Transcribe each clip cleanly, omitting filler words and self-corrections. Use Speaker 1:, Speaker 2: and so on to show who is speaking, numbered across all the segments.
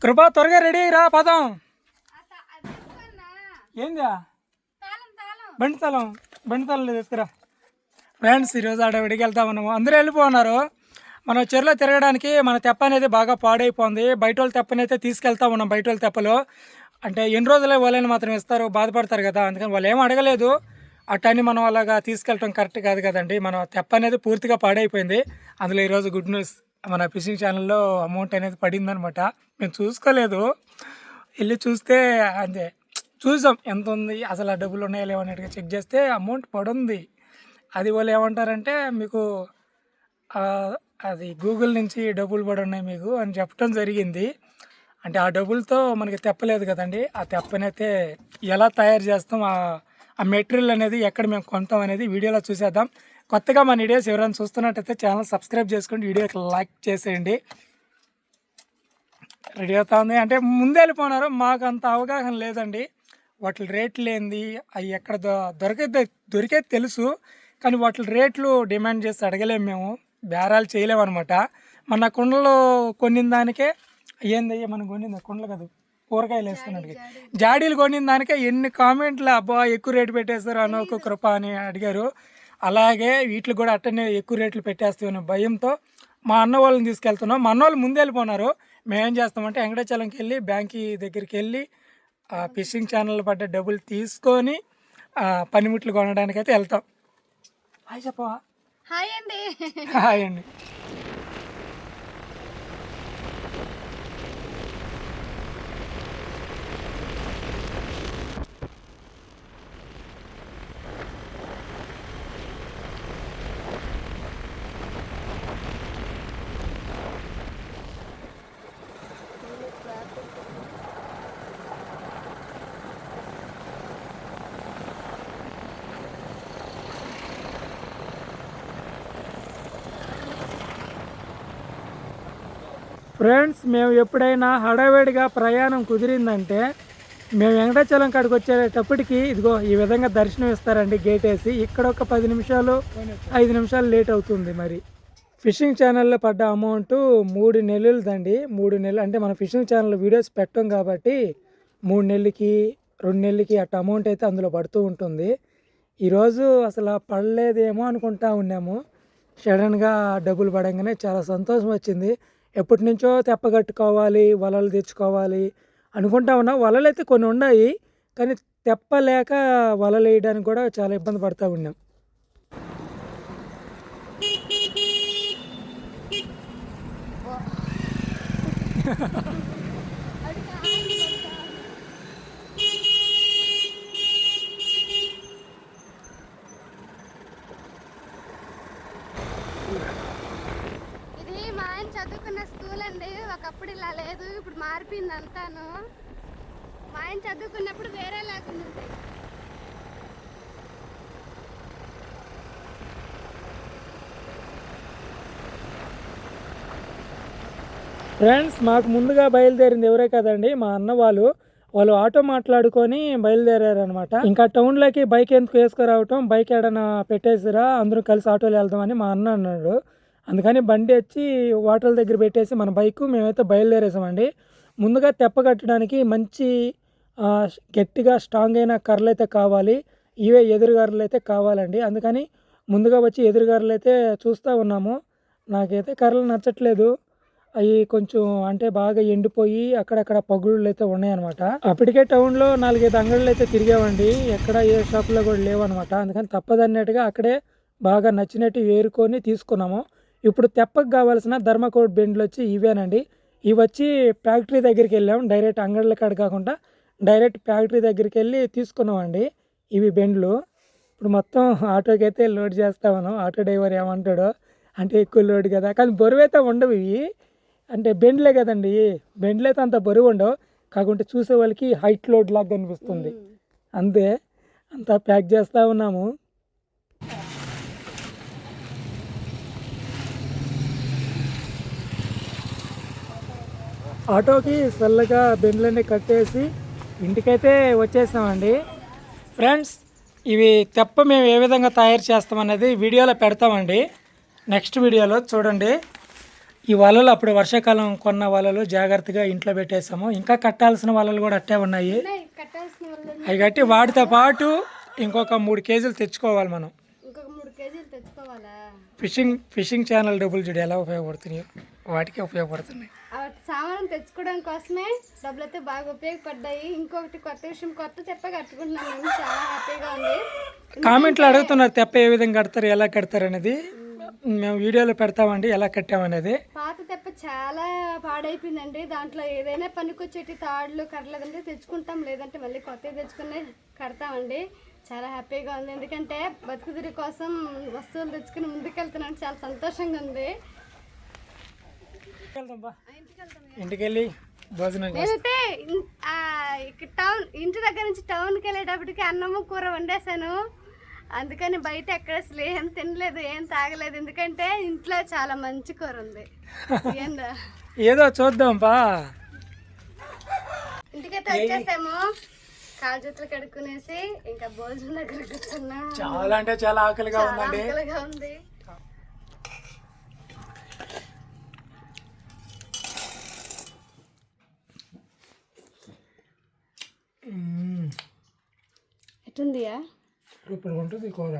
Speaker 1: కృప త్వరగా రెడీ రా పదం. ఏందా బండి తాళం లేదు ఎత్తురా. ఫ్రెండ్స్ ఈరోజు ఆడవిడికి వెళ్తా ఉన్నాము. అందరూ వెళ్ళిపోతున్నారు. మనం చెరువులో తిరగడానికి మన తెప్ప అనేది బాగా పాడైపోయింది. బయట వాళ్ళ తెప్పనైతే తీసుకెళ్తా ఉన్నాం. బయట వాళ్ళ తెప్పలో అంటే ఎన్ని రోజులే వాళ్ళని మాత్రం ఇస్తారు, బాధపడతారు కదా. అందుకని వాళ్ళు ఏం అడగలేదు. అట్టని మనం అలాగా తీసుకెళ్ళటం కరెక్ట్ కాదు కదండి. మన తెప్ప అనేది పూర్తిగా పాడైపోయింది. అందులో ఈరోజు గుడ్ న్యూస్, మన ఫిషింగ్ ఛానల్లో అమౌంట్ అనేది పడిందనమాట. మేము చూసుకోలేదు, వెళ్ళి చూస్తే అంతే చూసాం ఎంత ఉంది, అసలు ఆ డబ్బులు ఉన్నాయో లేవో అన్నట్టుగా చెక్ చేస్తే అమౌంట్ పడుంది. అది వాళ్ళు ఏమంటారంటే మీకు అది గూగుల్ నుంచి డబ్బులు పడి ఉన్నాయి మీకు అని చెప్పడం జరిగింది. అంటే ఆ డబ్బులతో మనకి తెప్పలేదు కదండి. ఆ తెప్పనైతే ఎలా తయారు చేస్తాం, ఆ మెటీరియల్ అనేది ఎక్కడ మేము కొంటాం అనేది వీడియోలో చూసేద్దాం. కొత్తగా మన వీడియోస్ ఎవరైనా చూస్తున్నట్టయితే ఛానల్ సబ్స్క్రైబ్ చేసుకోండి, వీడియోకి లైక్ చేసేయండి. రెడీ అవుతా ఉంది అంటే ముందే వెళ్ళిపోయినారు. మాకు అంత అవగాహన లేదండి. వాటి రేట్లు ఏంది, అవి ఎక్కడ దొరికేది తెలుసు, కానీ వాటి రేట్లు డిమాండ్ చేసి అడగలేము, మేము బేరాలు చేయలేము అనమాట. మన కుండలు కొనిన దానికే ఏంది మనం కొనింది కుండలు కాదు, కూరగాయలు వేసుకున్నట్టుగా జాడీలు కొనిన దానికే ఎన్ని కామెంట్లు, అబ్బా ఎక్కువ రేటు పెట్టేస్తారు అనొక కృప అని అడిగారు. అలాగే వీటికి కూడా అట్టనే ఎక్కువ రేట్లు పెట్టేస్తామని భయంతో మా అన్న వాళ్ళని తీసుకెళ్తున్నాం. మా అన్న వాళ్ళు ముందు వెళ్ళిపోయినారు. మేమేం చేస్తామంటే వెంకటాచలంకి వెళ్ళి బ్యాంక్ దగ్గరికి వెళ్ళి ఫిషింగ్ ఛానల్ పడ్డ డబ్బులు తీసుకొని పనిముట్లు కొనడానికి అయితే వెళ్తాం. హాయ్ చెప్పవా?
Speaker 2: హాయ్ అండి.
Speaker 1: హాయ్ అండి. ఫ్రెండ్స్ మేము ఎప్పుడైనా హడావేడిగా ప్రయాణం కుదిరిందంటే మేము వెంకటాచలం కాడికి వచ్చేటప్పటికి ఇదిగో ఈ విధంగా దర్శనం ఇస్తారండి గేట్ వేసి. ఇక్కడ ఒక 10 నిమిషాలు 5 నిమిషాలు లేట్ అవుతుంది. మరి ఫిషింగ్ ఛానల్లో పడ్డ అమౌంట్ 3 నెలలదండి. 3 నెలలు అంటే మన ఫిషింగ్ ఛానల్ వీడియోస్ పెట్టాం కాబట్టి 3 నెలలకి 2 నెలలకి అట్ట అమౌంట్ అయితే అందులో పడుతూ ఉంటుంది. ఈరోజు అసలు పడలేదేమో అనుకుంటా ఉన్నాము. సడన్గా డబ్బులు పడంగానే చాలా సంతోషం వచ్చింది. ఎప్పటి నుంచో తెప్పగట్టుకోవాలి, వలలు తెచ్చుకోవాలి అనుకుంటా ఉన్నా. వలలు అయితే కొన్ని ఉన్నాయి, కానీ తెప్పలేక వలలు వేయడానికి కూడా చాలా ఇబ్బంది పడుతూ ఉన్నాం.
Speaker 2: చదువుకున్న స్కూల్ అండి. ఒకప్పుడు ఇలా లేదు, ఇప్పుడు మారిపోయింది అంతాను. మా ఆయన చదువుకున్నప్పుడు వేరే లేకుండా.
Speaker 1: ఫ్రెండ్స్ మాకు ముందుగా బయలుదేరింది ఎవరే కదండి, మా అన్న వాళ్ళు ఆటో మాట్లాడుకొని బయలుదేరారనమాట. ఇంకా టౌన్లోకి బైక్ ఎందుకు వేసుకురావటం, బైక్ ఏడైనా పెట్టేసిరా అందరూ కలిసి ఆటోలో వెళ్దామని మా అన్న అన్నాడు. అందుకని బండి వచ్చి వాటర్ల దగ్గర పెట్టేసి మన బైకు మేమైతే బయలుదేరేసామండి. ముందుగా తెప్ప కట్టడానికి మంచి గట్టిగా స్ట్రాంగ్ అయిన కర్రలు అయితే కావాలి. ఇవే ఎదురుగారులు అయితే కావాలండి. అందుకని ముందుగా వచ్చి ఎదురుగారులు అయితే చూస్తూ ఉన్నాము. నాకైతే కర్రలు నచ్చట్లేదు. అవి కొంచెం అంటే బాగా ఎండిపోయి అక్కడక్కడ పగుళ్ళు అయితే ఉన్నాయన్నమాట. అప్పటికే టౌన్లో 4-5 అంగళ్ళు అయితే తిరిగామండి, ఎక్కడ ఏ షాప్లో కూడా లేవన్నమాట. అందుకని తప్పదన్నట్టుగా అక్కడే బాగా నచ్చినట్టు ఏరుకొని తీసుకున్నాము. ఇప్పుడు తెప్పకు కావాల్సిన ధర్మకోట్ బెండ్లు వచ్చి ఇవేనండి. ఇవి వచ్చి ఫ్యాక్టరీ దగ్గరికి వెళ్ళాము. డైరెక్ట్ అంగళ్ళ కాడ కాకుండా డైరెక్ట్ ఫ్యాక్టరీ దగ్గరికి వెళ్ళి తీసుకున్నామండి ఇవి బెండ్లు. ఇప్పుడు మొత్తం ఆటోకి అయితే లోడ్ చేస్తామను. ఆటో డ్రైవర్ ఏమంటాడో, అంటే ఎక్కువ లోడ్ కదా, కానీ బరువు అయితే ఉండవు ఇవి. అంటే బెండ్లే కదండి, బెండ్లు అయితే అంత బరువు ఉండవు. కాకుంటే చూసే వాళ్ళకి హైట్ లోడ్ లాగా కనిపిస్తుంది అంతే. అంతా ప్యాక్ చేస్తూ ఉన్నాము. ఆటోకి చల్లగా బెండ్లన్నీ కట్టేసి ఇంటికైతే వచ్చేసామండి. ఫ్రెండ్స్ ఇవి తెప్ప మేము ఏ విధంగా తయారు చేస్తామనేది వీడియోలో పెడతామండి, నెక్స్ట్ వీడియోలో చూడండి. ఈ వలలు అప్పుడు వర్షాకాలం కొన్న వలలు జాగ్రత్తగా ఇంట్లో పెట్టేసాము. ఇంకా కట్టాల్సిన వలలు కూడా అట్టే ఉన్నాయి.
Speaker 2: ఉన్నాయి, కట్టాల్సిన వాళ్ళు
Speaker 1: అవి కట్టి వాటితో పాటు ఇంకొక 3 కేజీలు తెచ్చుకోవాలి మనం.
Speaker 2: ఇంకొక 3 కేజీలు తెచ్చుకోవాలా?
Speaker 1: ఫిషింగ్ ఛానల్ డబ్బులు చూడు ఎలా ఉపయోగపడుతున్నాయో, వాటికి ఉపయోగపడుతున్నాయి.
Speaker 2: ఆ సామాను తెచ్చుకోవడం కోసమే డబ్బులు అయితే బాగా ఉపయోగపడ్డాయి. ఇంకొకటి కొత్త విషయం, కొత్త తెప్ప కట్టుకుంటున్నాను నేను, చాలా హ్యాపీగా ఉంది.
Speaker 1: కామెంట్లు అడుగుతున్నారు తెప్ప ఏ విధంగా కడతారు, ఎలా కడతారు అనేది. మేము వీడియోలో పెడతామండి ఎలా కట్టామనేది.
Speaker 2: పాత తెప్ప చాలా పాడైపోయిందండి. దాంట్లో ఏదైనా పనికొచ్చేటి తాడులు కట్టలేదంటే తెచ్చుకుంటాం, లేదంటే మళ్ళీ కొత్తవి తెచ్చుకుని కడతామండి. చాలా హ్యాపీగా ఉంది, ఎందుకంటే బతుకుదిరి కోసం వస్తువులు తెచ్చుకుని ముందుకెళ్తున్నాను. చాలా సంతోషంగా ఉంది.
Speaker 1: ఇంటికి వెళ్ళి భోజనం
Speaker 2: నేనైతే ఇంటి దగ్గర నుంచి టౌన్కి వెళ్ళేటప్పటికి అన్నము కూర వండేసాను. అందుకని బయట ఎక్కడ అసలు ఏం తినలేదు, ఏం తాగలేదు, ఎందుకంటే ఇంట్లో చాలా మంచి కూర ఉంది. ఏందా
Speaker 1: ఏదో చూద్దాం బా.
Speaker 2: ఇంటికైతే వచ్చేసాము, కాలు చేతులు కడుక్కునేసి ఇంకా భోజనం దగ్గర కూర్చున్నా.
Speaker 1: చాలా అంటే చాలా ఆకలిగా ఉందండి.
Speaker 2: ఆకలిగా ఉంది. ఎట్టుందియా?
Speaker 1: ఇప్పుడు ఉంటుంది కూర.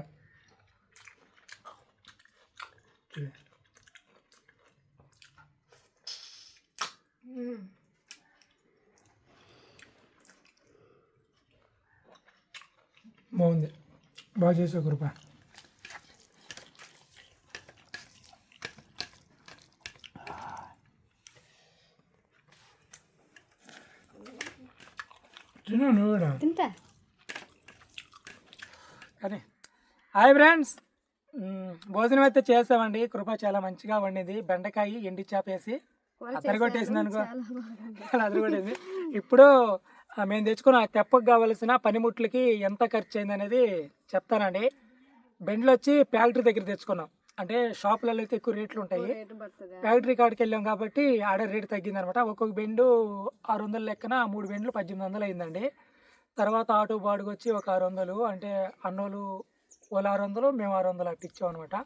Speaker 1: బాగుంది, బాగా చేసే కృప. తిను నువ్వు కూడా.
Speaker 2: తింటా.
Speaker 1: కానీ హాయ్ ఫ్రెండ్స్, భోజనం అయితే చేసామండి. కృప చాలా మంచిగా వండింది. బెండకాయ ఎండి చేపేసి అదరగొట్టేసింది అనుకో, చాలా అదరగొట్టేసి. ఇప్పుడు మేము తెచ్చుకున్న తెప్పకు కావలసిన పనిముట్లకి ఎంత ఖర్చు అయింది అనేది చెప్తానండి. బెండ్లు వచ్చి ఫ్యాక్టరీ దగ్గర తెచ్చుకున్నాం, అంటే షాపులలో అయితే ఎక్కువ రేట్లు ఉంటాయి. ఫ్యాక్టరీ కాడికి వెళ్ళాం కాబట్టి ఆడ రేటు తగ్గింది అనమాట. ఒక్కొక్క బెండు 600 లెక్కన 3 బెండ్లు 1800 అయిందండి. తర్వాత ఆటో బాడుగు వచ్చి ఒక 600, అంటే అన్నోళ్ళు వాళ్ళు 600, మేము 600 అట్టు ఇచ్చాం అనమాట.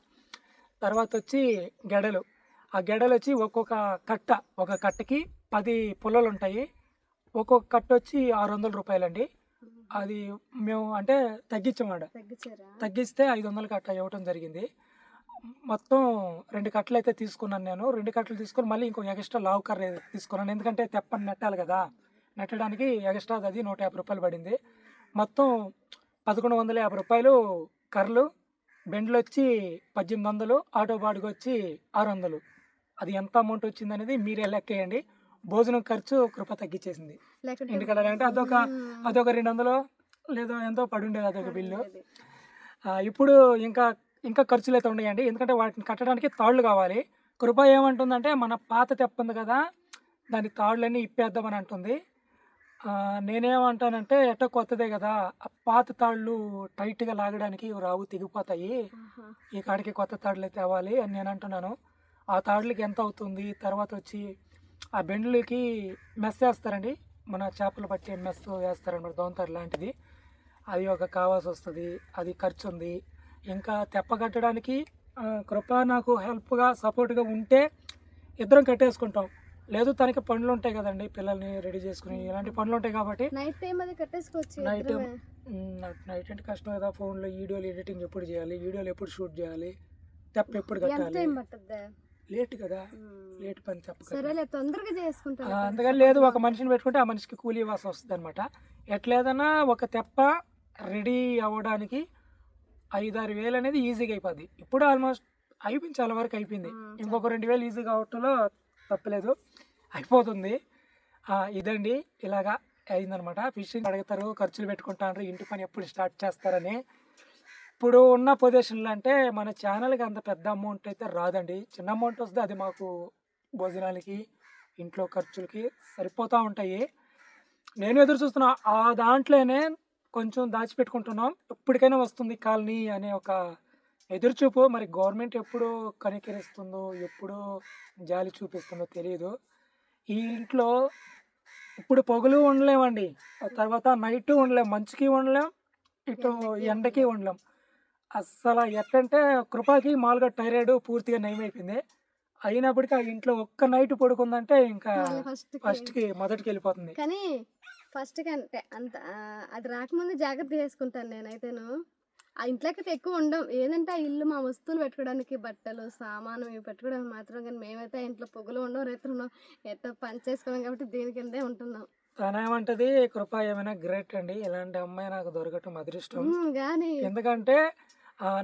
Speaker 1: తర్వాత వచ్చి గెడలు, ఆ గెడలు వచ్చి ఒక్కొక్క కట్ట, ఒక కట్టకి 10 పుల్లలు ఉంటాయి. ఒక్కొక్క కట్ట వచ్చి 600 రూపాయలండి. అది మేము అంటే తగ్గించామాట, తగ్గిస్తే 500 కట్ట ఇవ్వటం జరిగింది. మొత్తం 2 కట్టలు అయితే తీసుకున్నాను నేను. 2 కట్టలు తీసుకొని మళ్ళీ ఇంకో ఎక్స్ట్రా లావు కర్ర తీసుకున్నాను, ఎందుకంటే తెప్పని నెట్టాలి కదా. నెట్టడానికి ఎక్స్ట్రా అది 150 రూపాయలు పడింది. మొత్తం 1150 రూపాయలు కర్రలు. బెండ్లు వచ్చి 1800, ఆటో బాడుగు వచ్చి 600. అది ఎంత అమౌంట్ వచ్చింది అనేది మీరే లెక్కేయండి. భోజనం ఖర్చు కృప తగ్గించేసింది. ఇంటికాడ అంటే అదొక 200 లేదో ఎంతో పడి ఉండేది అదొక బిల్లు. ఇప్పుడు ఇంకా ఖర్చులు అయితే ఉన్నాయండి, ఎందుకంటే వాటిని కట్టడానికి తాళ్ళు కావాలి. కృప ఏమంటుందంటే మన పాత తెప్ప ఉంది కదా, దాని తాళ్ళన్నీ ఇప్పేద్దామని అంటుంది. నేనేమంటానంటే ఎట్టో కొత్తదే కదా, ఆ పాత తాళ్ళు టైట్గా లాగడానికి రావు, తెగిపోతాయి. ఈ కాడికి కొత్త తాళ్ళు అయితే అవ్వాలి అని నేను అంటున్నాను. ఆ తాళ్ళకి ఎంత అవుతుంది, తర్వాత వచ్చి ఆ బెండ్లకి మెస్ వేస్తారండి, మన చేపలు పట్టే మెస్ వేస్తారన్నమాట, దోంతారు లాంటిది. అది ఒక కావాల్సి వస్తుంది, అది ఖర్చు ఉంది. ఇంకా తెప్ప కట్టడానికి కృప నాకు హెల్ప్గా సపోర్ట్గా ఉంటే ఇద్దరం కట్టేసుకుంటాం. లేదు తనకి పనులు ఉంటాయి కదండి, పిల్లల్ని రెడీ చేసుకుని ఇలాంటి పనులు ఉంటాయి కాబట్టి
Speaker 2: నైట్ టైం అది కట్టేసుకోవచ్చు.
Speaker 1: నైట్ అంటే కష్టం కదా, ఫోన్లో వీడియోలు ఎడిటింగ్ ఎప్పుడు చేయాలి, వీడియోలు ఎప్పుడు షూట్ చేయాలి, తెప్ప ఎప్పుడు కట్టాలి, లేట్ కదా, లేట్ పని తెప్ప
Speaker 2: తొందరగా చేసుకుంటాం.
Speaker 1: అందుకని లేదు ఒక మనిషిని పెట్టుకుంటే ఆ మనిషికి కూలీ ఇవ్వాల్సి వస్తుంది అనమాట. ఎట్లేదన్నా ఒక తెప్ప రెడీ అవ్వడానికి 5-6 వేలు అనేది ఈజీగా అయిపోద్ది. ఇప్పుడు ఆల్మోస్ట్ అయిపోయింది, చాలా వరకు అయిపోయింది. ఇంకొక 2000 ఈజీగా అవటంలో తప్పలేదు, అయిపోతుంది. ఇదండి ఇలాగా అయిందనమాట. ఫిషింగ్ అడుగుతారు, ఖర్చులు పెట్టుకుంటారు, ఇంటి పని ఎప్పుడు స్టార్ట్ చేస్తారని. ఇప్పుడు ఉన్న పొజిషన్లో అంటే మన ఛానల్కి అంత పెద్ద అమౌంట్ అయితే రాదండి, చిన్న అమౌంట్ వస్తుంది. అది మాకు భోజనాలకి ఇంట్లో ఖర్చులకి సరిపోతూ ఉంటాయి. నేను ఎదురు చూస్తున్నా, ఆ దాంట్లోనే కొంచెం దాచిపెట్టుకుంటున్నాం, ఎప్పటికైనా వస్తుంది కాలనీ అనే ఒక ఎదురుచూపు. మరి గవర్నమెంట్ ఎప్పుడు కనికరిస్తుందో, ఎప్పుడు జాలి చూపిస్తుందో తెలియదు. ఈ ఇంట్లో ఇప్పుడు పొగలు ఉండలేమండి, తర్వాత నైట్ ఉండలేం, మంచుకి ఉండలేం, ఇటు ఎండకి ఉండలేం. అస్సలు ఎట్లంటే కృపకి మామూలుగా థైరాయిడ్ పూర్తిగా నయమైపోయింది. అయినప్పటికీ ఆ ఇంట్లో ఒక్క నైట్ పడుకుందంటే ఇంకా
Speaker 2: ఫస్ట్
Speaker 1: ఫస్ట్కి మొదటికి వెళ్ళిపోతుంది.
Speaker 2: కానీ ఫస్ట్ కంటే అంత అది రాకముందు జాగ్రత్త చేసుకుంటాను నేనైతేను. ఆ ఇంట్లోకి ఎక్కువ ఉండం, ఏదంటే ఆ ఇల్లు మా వస్తువులు పెట్టుకోవడానికి బట్టలు సామాను ఇవి పెట్టుకోవడానికి మాత్రం. కానీ మేమైతే ఆ ఇంట్లో పొగలు ఉండవు, రేతులు ఉండవు, ఎట్టో పని చేసుకున్నాం కాబట్టి దీని కిందే ఉంటున్నాం.
Speaker 1: తనేమంటది, కృప ఏమైనా గ్రేట్ అండి, ఇలాంటి అమ్మాయి నాకు దొరకటం అదృష్టం.
Speaker 2: కానీ
Speaker 1: ఎందుకంటే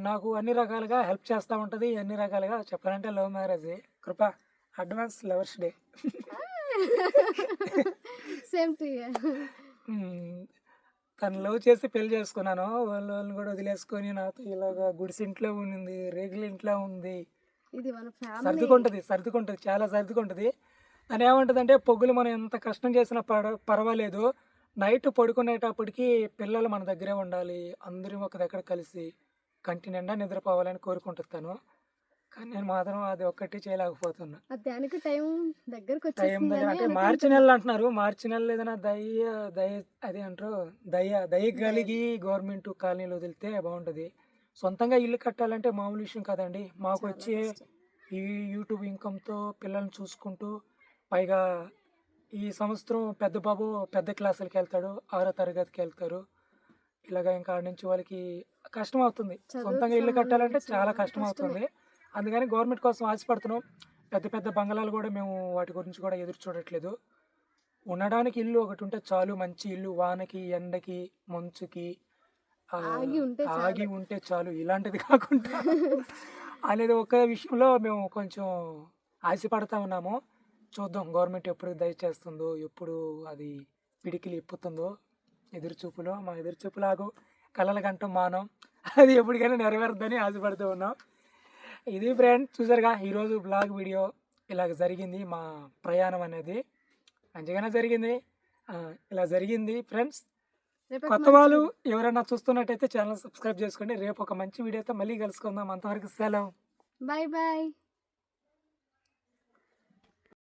Speaker 1: నాకు అన్ని రకాలుగా హెల్ప్ చేస్తూ ఉంటుంది, అన్ని రకాలుగా. చెప్పాలంటే love marriage. Kripa advance lovers day.
Speaker 2: Same to
Speaker 1: తను లవ్ చేసి పెళ్లి చేసుకున్నాను, వాళ్ళని కూడా వదిలేసుకొని నాతో ఇలాగా గుడిసి ఇంట్లో ఉంది, రేగుల ఇంట్లో ఉంది.
Speaker 2: ఇది మన ఫ్యామిలీ.
Speaker 1: సర్దుకుంటుంది, చాలా సర్దుకుంటుంది. తను ఏమంటుంది అంటే, పొగ్గులు మనం ఎంత కష్టం చేసినా పర్వాలేదు, నైట్ పడుకునేటప్పటికి పిల్లలు మన దగ్గరే ఉండాలి, అందరం ఒక దగ్గర కలిసి కంటి నిండా నిద్రపోవాలని కోరుకుంటుంది తను. కానీ నేను మాత్రం అది ఒక్కటి చేయలేకపోతున్నా.
Speaker 2: దానికి టైం దగ్గరకు
Speaker 1: టైం దగ్గర అంటే మార్చి నెలలు అంటున్నారు, మార్చి నెలలు ఏదైనా దయ అది అంటారు, దయ కలిగి గవర్నమెంట్ కాలనీలు వదిలితే బాగుంటుంది. సొంతంగా ఇల్లు కట్టాలంటే మామూలు విషయం కాదండి. మాకు వచ్చే ఈ యూట్యూబ్ ఇన్కమ్తో పిల్లల్ని చూసుకుంటూ, పైగా ఈ సంవత్సరం పెద్ద బాబు పెద్ద క్లాసులకి వెళ్తాడు, 6వ తరగతికి వెళ్తారు. ఇలాగ ఇంకా ఆడ నుంచి వాళ్ళకి కష్టం అవుతుంది. సొంతంగా ఇల్లు కట్టాలంటే చాలా కష్టం అవుతుంది. అందుకని గవర్నమెంట్ కోసం ఆశపడుతున్నాం. పెద్ద పెద్ద బంగళాలు కూడా మేము వాటి గురించి కూడా ఎదురు చూడట్లేదు. ఉండడానికి ఇల్లు ఒకటి ఉంటే చాలు, మంచి ఇల్లు, వానకి ఎండకి మంచుకి ఆగి ఉంటే చాలు. ఇలాంటిది కాకుండా అనేది ఒక విషయంలో మేము కొంచెం ఆశపడతా ఉన్నాము. చూద్దాం గవర్నమెంట్ ఎప్పుడు దయచేస్తుందో, ఎప్పుడు అది పిడికిలి ఇప్పుతుందో. ఎదురుచూపులో మా ఎదురుచూపులాగు కళ్ళల గంట మానం, అది ఎప్పటికైనా నెరవేరుద్దని ఆశపడుతూ ఉన్నాం. ఇది ఫ్రెండ్, చూసారుగా ఈరోజు బ్లాగ్ వీడియో ఇలాగ జరిగింది. మా ప్రయాణం అనేది మంచిగానే జరిగింది. ఇలా జరిగింది ఫ్రెండ్స్. కొత్త వాళ్ళు ఎవరైనా చూస్తున్నట్టయితే ఛానల్ సబ్స్క్రైబ్ చేసుకోండి. రేపు ఒక మంచి వీడియోతో మళ్ళీ కలుసుకుందాం. అంతవరకు సెలవు.
Speaker 2: Bye bye.